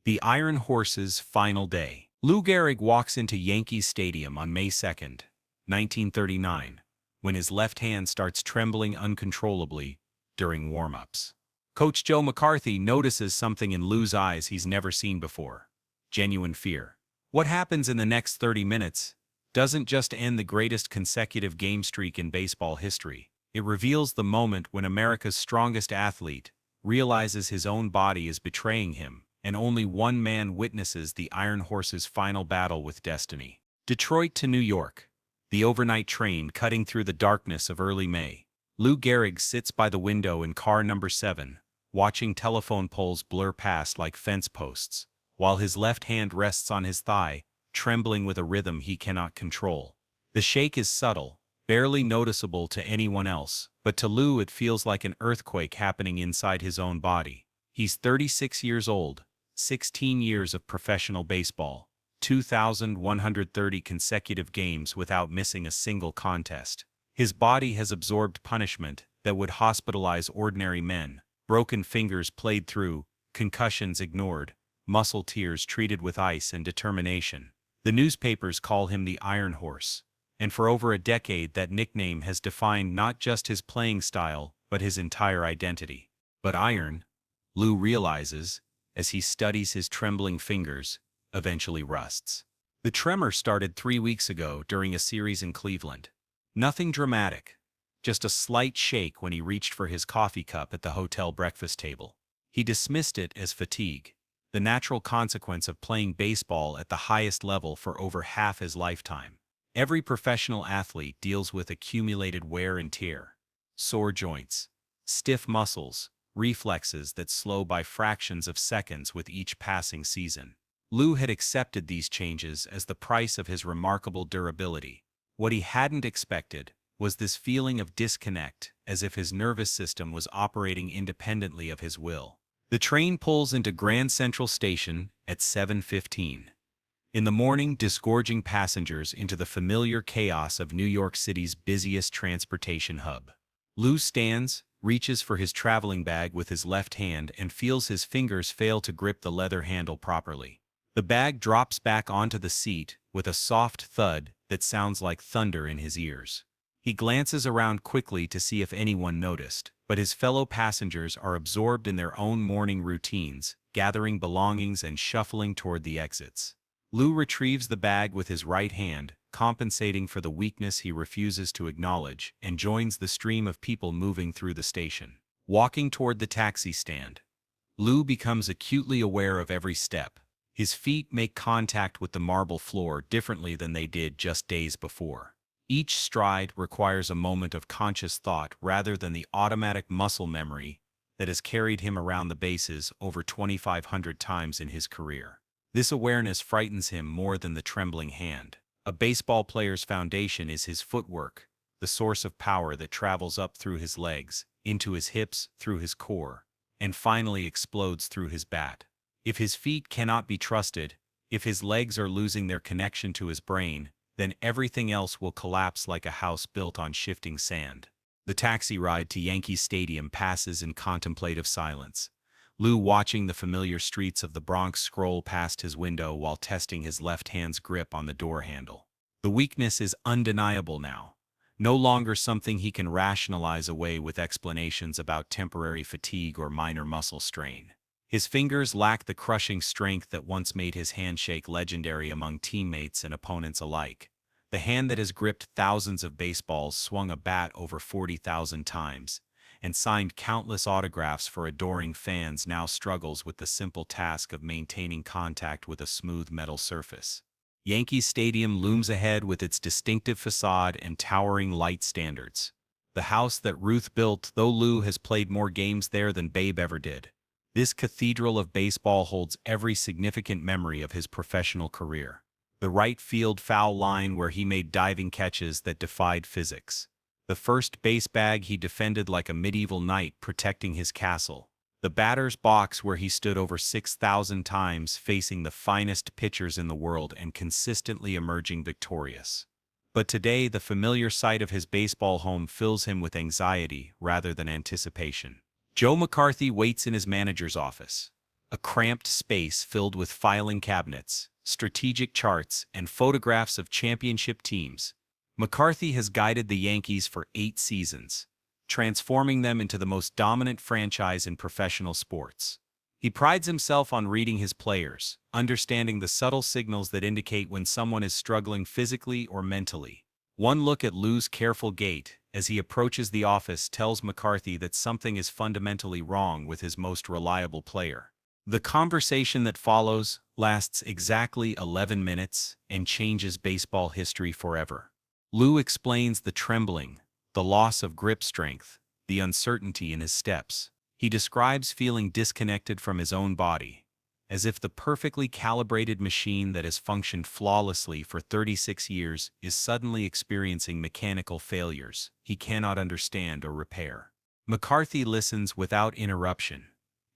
The Iron Horse's final day. Lou Gehrig walks into Yankees Stadium on May 2, 1939, when his left hand starts trembling uncontrollably during warm-ups. Coach Joe McCarthy notices something in Lou's eyes he's never seen before: genuine fear. What happens in the next 30 minutes doesn't just end the greatest consecutive game streak in baseball history. It reveals the moment when America's strongest athlete realizes his own body is betraying him, and only one man witnesses the Iron Horse's final battle with destiny. Detroit to New York. The overnight train cutting through the darkness of early May. Lou Gehrig sits by the window in car number 7, watching telephone poles blur past like fence posts, while his left hand rests on his thigh, trembling with a rhythm he cannot control. The shake is subtle, barely noticeable to anyone else, but to Lou it feels like an earthquake happening inside his own body. He's 36 years old, 16 years of professional baseball, 2,130 consecutive games without missing a single contest. His body has absorbed punishment that would hospitalize ordinary men: broken fingers played through, concussions ignored, muscle tears treated with ice and determination. The newspapers call him the Iron Horse, and for over a decade that nickname has defined not just his playing style, but his entire identity. But iron, Lou realizes, as he studies his trembling fingers, eventually rusts. The tremor started 3 weeks ago during a series in Cleveland. Nothing dramatic, just a slight shake when he reached for his coffee cup at the hotel breakfast table. He dismissed it as fatigue, the natural consequence of playing baseball at the highest level for over half his lifetime. Every professional athlete deals with accumulated wear and tear: sore joints, stiff muscles, reflexes that slow by fractions of seconds with each passing season. Lou had accepted these changes as the price of his remarkable durability. What he hadn't expected was this feeling of disconnect, as if his nervous system was operating independently of his will. The train pulls into Grand Central Station at 7:15 in the morning, disgorging passengers into the familiar chaos of New York City's busiest transportation hub. Lou stands, reaches for his traveling bag with his left hand, and feels his fingers fail to grip the leather handle properly. The bag drops back onto the seat with a soft thud that sounds like thunder in his ears. He glances around quickly to see if anyone noticed, but his fellow passengers are absorbed in their own morning routines, gathering belongings and shuffling toward the exits. Lou retrieves the bag with his right hand, compensating for the weakness he refuses to acknowledge, and joins the stream of people moving through the station. Walking toward the taxi stand, Lou becomes acutely aware of every step. His feet make contact with the marble floor differently than they did just days before. Each stride requires a moment of conscious thought rather than the automatic muscle memory that has carried him around the bases over 2,500 times in his career. This awareness frightens him more than the trembling hand. A baseball player's foundation is his footwork, the source of power that travels up through his legs, into his hips, through his core, and finally explodes through his bat. If his feet cannot be trusted, if his legs are losing their connection to his brain, then everything else will collapse like a house built on shifting sand. The taxi ride to Yankee Stadium passes in contemplative silence. Lou, watching the familiar streets of the Bronx scroll past his window while testing his left hand's grip on the door handle. The weakness is undeniable now, no longer something he can rationalize away with explanations about temporary fatigue or minor muscle strain. His fingers lack the crushing strength that once made his handshake legendary among teammates and opponents alike. The hand that has gripped thousands of baseballs, swung a bat over 40,000 times, and signed countless autographs for adoring fans now struggles with the simple task of maintaining contact with a smooth metal surface. Yankee Stadium looms ahead with its distinctive facade and towering light standards. The house that Ruth built, though Lou has played more games there than Babe ever did. This cathedral of baseball holds every significant memory of his professional career. The right field foul line where he made diving catches that defied physics. The first base bag he defended like a medieval knight protecting his castle. The batter's box where he stood over 6,000 times facing the finest pitchers in the world and consistently emerging victorious. But today, the familiar sight of his baseball home fills him with anxiety rather than anticipation. Joe McCarthy waits in his manager's office. a cramped space filled with filing cabinets, strategic charts, and photographs of championship teams. McCarthy has guided the Yankees for 8 seasons, transforming them into the most dominant franchise in professional sports. He prides himself on reading his players, understanding the subtle signals that indicate when someone is struggling physically or mentally. One look at Lou's careful gait as he approaches the office tells McCarthy that something is fundamentally wrong with his most reliable player. The conversation that follows lasts exactly 11 minutes and changes baseball history forever. Lou explains the trembling, the loss of grip strength, the uncertainty in his steps. He describes feeling disconnected from his own body, as if the perfectly calibrated machine that has functioned flawlessly for 36 years is suddenly experiencing mechanical failures he cannot understand or repair. McCarthy listens without interruption,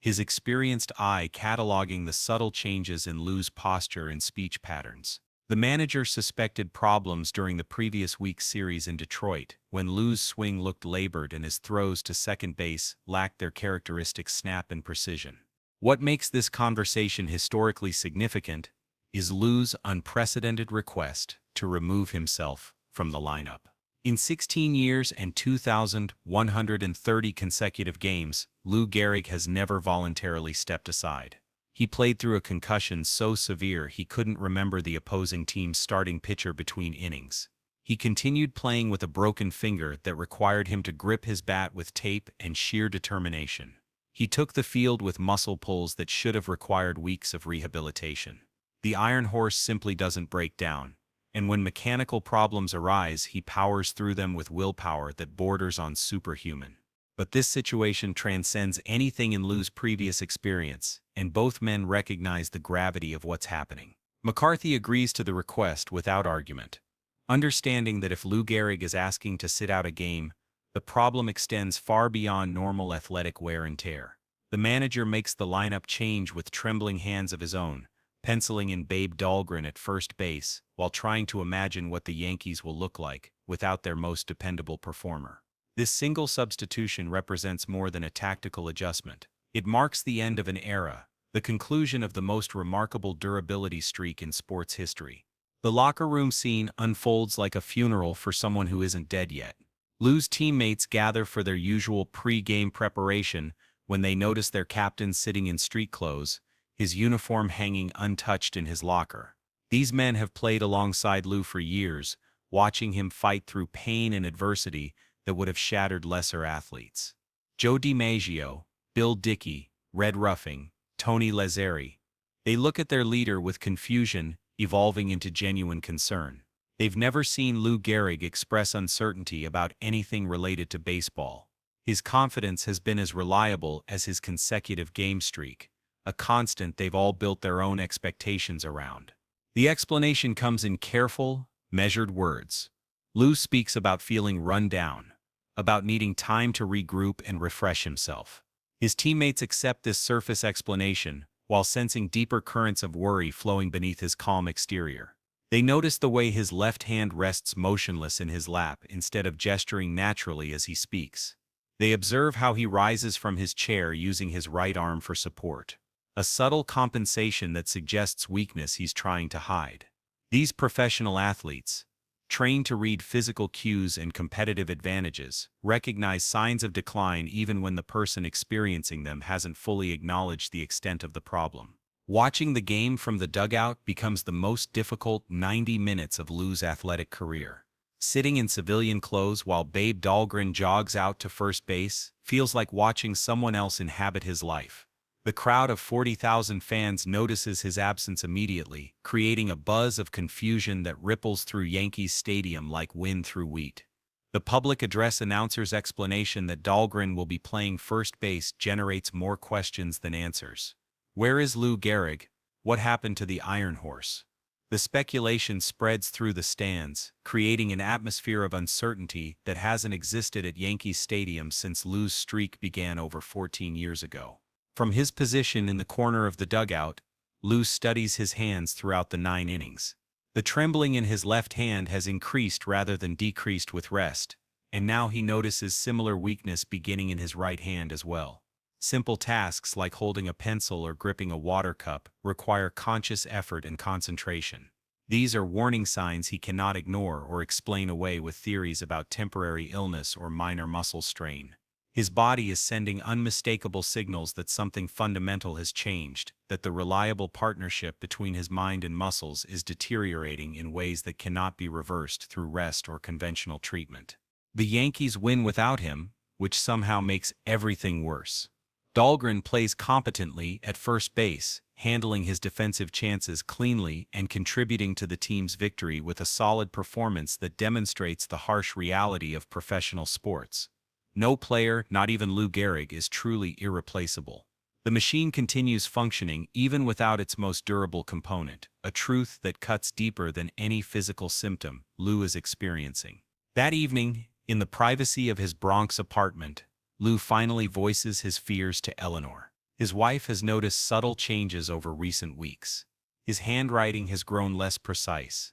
his experienced eye cataloging the subtle changes in Lou's posture and speech patterns. The manager suspected problems during the previous week's series in Detroit, when Lou's swing looked labored and his throws to second base lacked their characteristic snap and precision. What makes this conversation historically significant is Lou's unprecedented request to remove himself from the lineup. In 16 years and 2,130 consecutive games, Lou Gehrig has never voluntarily stepped aside. He played through a concussion so severe he couldn't remember the opposing team's starting pitcher between innings. He continued playing with a broken finger that required him to grip his bat with tape and sheer determination. He took the field with muscle pulls that should have required weeks of rehabilitation. The Iron Horse simply doesn't break down, and when mechanical problems arise, he powers through them with willpower that borders on superhuman. But this situation transcends anything in Lou's previous experience, and both men recognize the gravity of what's happening. McCarthy agrees to the request without argument, understanding that if Lou Gehrig is asking to sit out a game, the problem extends far beyond normal athletic wear and tear. The manager makes the lineup change with trembling hands of his own, penciling in Babe Dahlgren at first base, while trying to imagine what the Yankees will look like without their most dependable performer. This single substitution represents more than a tactical adjustment. It marks the end of an era, the conclusion of the most remarkable durability streak in sports history. The locker room scene unfolds like a funeral for someone who isn't dead yet. Lou's teammates gather for their usual pre-game preparation when they notice their captain sitting in street clothes, his uniform hanging untouched in his locker. These men have played alongside Lou for years, watching him fight through pain and adversity that would have shattered lesser athletes. Joe DiMaggio, Bill Dickey, Red Ruffing, Tony Lazzeri. They look at their leader with confusion evolving into genuine concern. They've never seen Lou Gehrig express uncertainty about anything related to baseball. His confidence has been as reliable as his consecutive game streak, a constant they've all built their own expectations around. The explanation comes in careful, measured words. Lou speaks about feeling run down, about needing time to regroup and refresh himself. His teammates accept this surface explanation, while sensing deeper currents of worry flowing beneath his calm exterior. They notice the way his left hand rests motionless in his lap instead of gesturing naturally as he speaks. They observe how he rises from his chair using his right arm for support, a subtle compensation that suggests weakness he's trying to hide. These professional athletes, trained to read physical cues and competitive advantages, recognize signs of decline even when the person experiencing them hasn't fully acknowledged the extent of the problem. Watching the game from the dugout becomes the most difficult 90 minutes of Lou's athletic career. Sitting in civilian clothes while Babe Dahlgren jogs out to first base feels like watching someone else inhabit his life. The crowd of 40,000 fans notices his absence immediately, creating a buzz of confusion that ripples through Yankees Stadium like wind through wheat. The public address announcer's explanation that Dahlgren will be playing first base generates more questions than answers. Where is Lou Gehrig? What happened to the Iron Horse? The speculation spreads through the stands, creating an atmosphere of uncertainty that hasn't existed at Yankee Stadium since Lou's streak began over 14 years ago. From his position in the corner of the dugout, Lou studies his hands throughout the 9 innings. The trembling in his left hand has increased rather than decreased with rest, and now he notices similar weakness beginning in his right hand as well. Simple tasks like holding a pencil or gripping a water cup require conscious effort and concentration. These are warning signs he cannot ignore or explain away with theories about temporary illness or minor muscle strain. His body is sending unmistakable signals that something fundamental has changed, that the reliable partnership between his mind and muscles is deteriorating in ways that cannot be reversed through rest or conventional treatment. The Yankees win without him, which somehow makes everything worse. Dahlgren plays competently at first base, handling his defensive chances cleanly and contributing to the team's victory with a solid performance that demonstrates the harsh reality of professional sports. No player, not even Lou Gehrig, is truly irreplaceable. The machine continues functioning even without its most durable component, a truth that cuts deeper than any physical symptom Lou is experiencing. That evening, in the privacy of his Bronx apartment, Lou finally voices his fears to Eleanor. His wife has noticed subtle changes over recent weeks. His handwriting has grown less precise.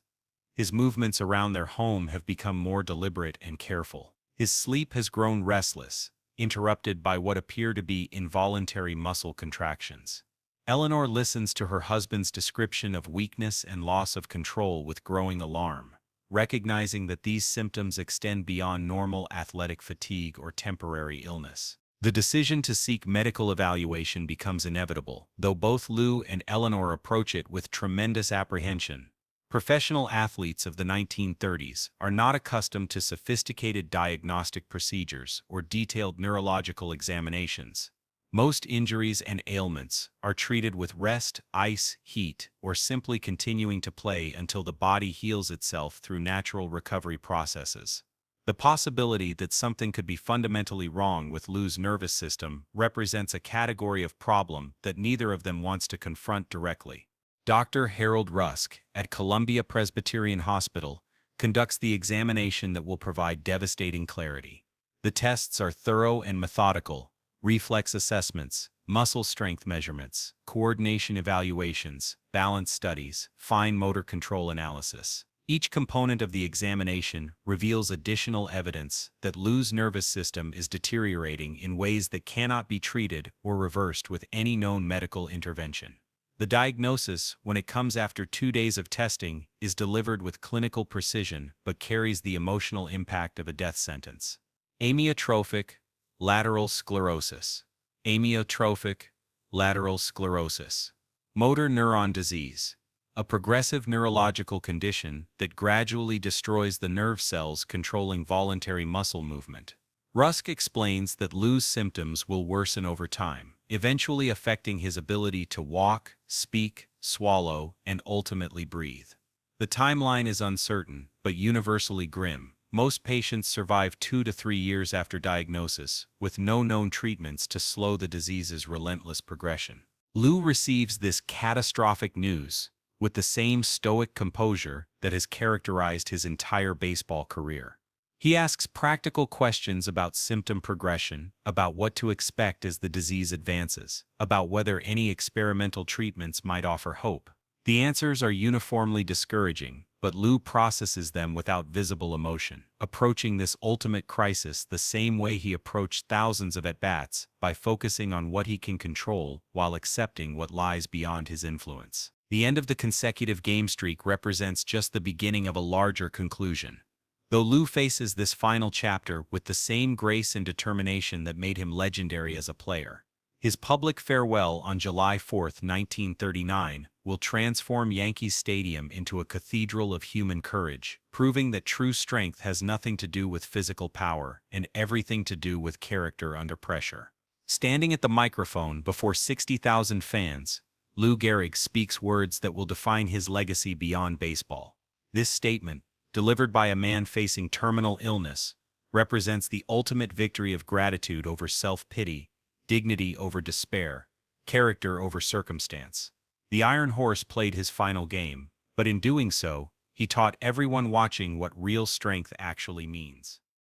His movements around their home have become more deliberate and careful. His sleep has grown restless, interrupted by what appear to be involuntary muscle contractions. Eleanor listens to her husband's description of weakness and loss of control with growing alarm, recognizing that these symptoms extend beyond normal athletic fatigue or temporary illness. The decision to seek medical evaluation becomes inevitable, though both Lou and Eleanor approach it with tremendous apprehension. Professional athletes of the 1930s are not accustomed to sophisticated diagnostic procedures or detailed neurological examinations. Most injuries and ailments are treated with rest, ice, heat, or simply continuing to play until the body heals itself through natural recovery processes. The possibility that something could be fundamentally wrong with Lou's nervous system represents a category of problem that neither of them wants to confront directly. Dr. Harold Rusk, at Columbia Presbyterian Hospital, conducts the examination that will provide devastating clarity. The tests are thorough and methodical: reflex assessments, muscle strength measurements, coordination evaluations, balance studies, fine motor control analysis. Each component of the examination reveals additional evidence that Lou's nervous system is deteriorating in ways that cannot be treated or reversed with any known medical intervention. The diagnosis, when it comes after 2 days of testing, is delivered with clinical precision but carries the emotional impact of a death sentence. Amyotrophic lateral sclerosis. Amyotrophic lateral sclerosis. Motor neuron disease. A progressive neurological condition that gradually destroys the nerve cells controlling voluntary muscle movement. Rusk explains that Lou's symptoms will worsen over time, eventually affecting his ability to walk, speak, swallow, and ultimately breathe. The timeline is uncertain, but universally grim. Most patients survive 2 to 3 years after diagnosis, with no known treatments to slow the disease's relentless progression. Lou receives this catastrophic news with the same stoic composure that has characterized his entire baseball career. He asks practical questions about symptom progression, about what to expect as the disease advances, about whether any experimental treatments might offer hope. The answers are uniformly discouraging, but Lou processes them without visible emotion, approaching this ultimate crisis the same way he approached thousands of at-bats, by focusing on what he can control while accepting what lies beyond his influence. The end of the consecutive game streak represents just the beginning of a larger conclusion. Though Lou faces this final chapter with the same grace and determination that made him legendary as a player, his public farewell on July 4, 1939, will transform Yankees Stadium into a cathedral of human courage, proving that true strength has nothing to do with physical power and everything to do with character under pressure. Standing at the microphone before 60,000 fans, Lou Gehrig speaks words that will define his legacy beyond baseball. This statement, delivered by a man facing terminal illness, represents the ultimate victory of gratitude over self-pity, dignity over despair, character over circumstance. The Iron Horse played his final game, but in doing so, he taught everyone watching what real strength actually means.